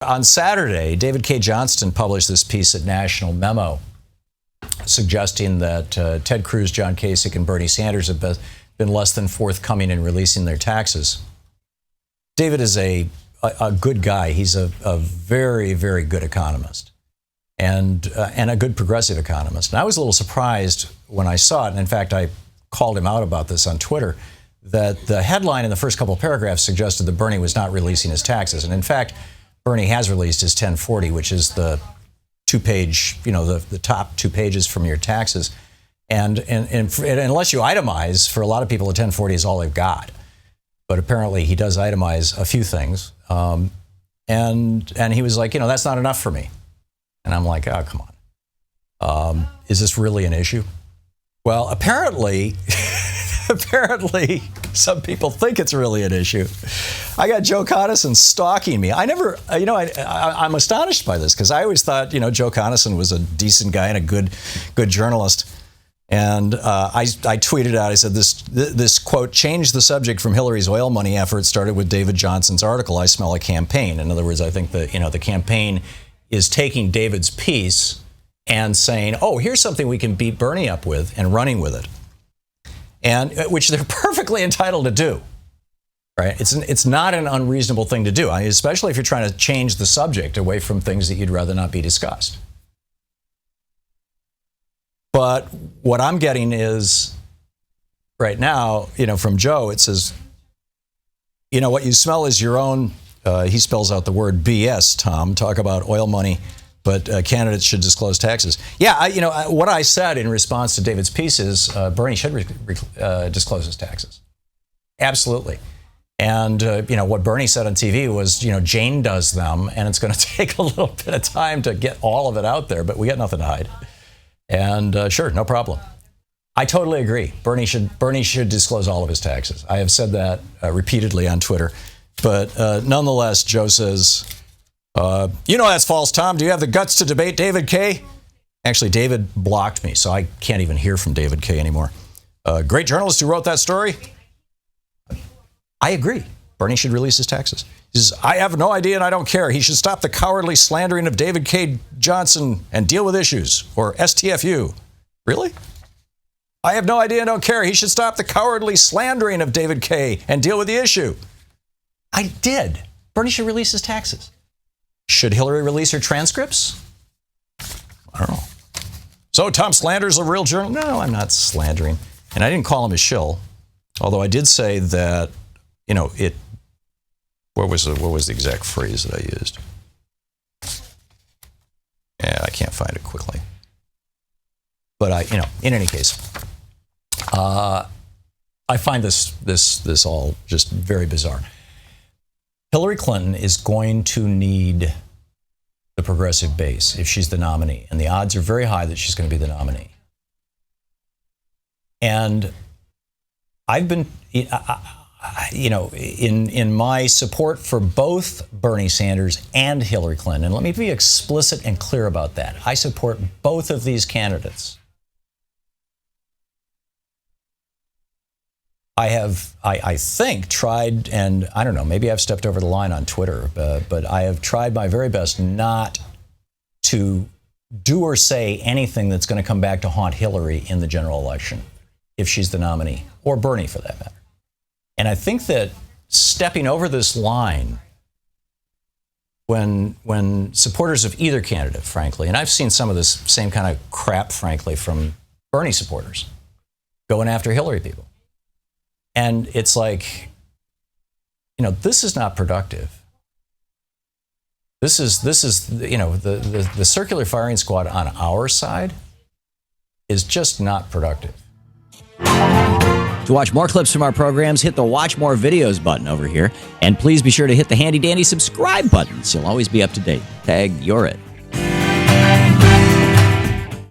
On Saturday, David K. Johnston published this piece at National Memo suggesting that Ted Cruz, John Kasich, and Bernie Sanders have been less than forthcoming in releasing their taxes. David is a good guy. He's a very, very good economist and a good progressive economist. And I was a little surprised when I saw it, and in fact, I called him out about this on Twitter, that the headline in the first couple of paragraphs suggested that Bernie was not releasing his taxes. And in fact, Bernie has released his 1040, which is the two-page, the top 2 pages from your taxes. And unless you itemize, for a lot of people, a 1040 is all they've got. But apparently he does itemize a few things. And he was like, that's not enough for me. And I'm like, oh, come on. Is this really an issue? Well, apparently some people think it's really an issue. I got Joe Conason stalking me. I'm astonished by this because I always thought, Joe Conason was a decent guy and a good journalist. And I tweeted out, I said, this quote, changed the subject from Hillary's oil money effort started with David Johnson's article, I Smell a Campaign. In other words, I think the campaign is taking David's piece and saying, oh, here's something we can beat Bernie up with and running with it. And which they're perfectly entitled to do, right? It's not an unreasonable thing to do, especially if you're trying to change the subject away from things that you'd rather not be discussed. But what I'm getting is, right now, from Joe, it says, what you smell is your own, he spells out the word BS, Tom, talk about oil money, but candidates should disclose taxes. Yeah, what I said in response to David's piece is Bernie should disclose his taxes. Absolutely. And, what Bernie said on TV was, Jane does them, and it's going to take a little bit of time to get all of it out there, but we got nothing to hide. And sure, no problem. I totally agree. Bernie should disclose all of his taxes. I have said that repeatedly on Twitter. But nonetheless, Joe says, that's false, Tom. Do you have the guts to debate David K? Actually, David blocked me, so I can't even hear from David K anymore. Great journalist who wrote that story. I agree. Bernie should release his taxes. He says, I have no idea and I don't care. He should stop the cowardly slandering of David K. Johnson and deal with issues, or STFU. Really? I have no idea and don't care. He should stop the cowardly slandering of David K. and deal with the issue. I did. Bernie should release his taxes. Should Hillary release her transcripts? I don't know. So Tom slanders a real journalist? No, I'm not slandering. And I didn't call him a shill, although I did say that, what was the exact phrase that I used? Yeah, I can't find it quickly. But in any case, I find this all just very bizarre. Hillary Clinton is going to need the progressive base if she's the nominee, and the odds are very high that she's going to be the nominee. And I've been, in my support for both Bernie Sanders and Hillary Clinton, and let me be explicit and clear about that. I support both of these candidates. I think, tried, and I don't know, maybe I've stepped over the line on Twitter, but I have tried my very best not to do or say anything that's going to come back to haunt Hillary in the general election, if she's the nominee, or Bernie for that matter. And I think that stepping over this line, when supporters of either candidate, frankly, and I've seen some of this same kind of crap, frankly, from Bernie supporters, going after Hillary people. And it's like, this is not productive. This is the circular firing squad on our side is just not productive. To watch more clips from our programs, hit the Watch More Videos button over here. And please be sure to hit the handy-dandy subscribe button so you'll always be up to date. Tag, you're it.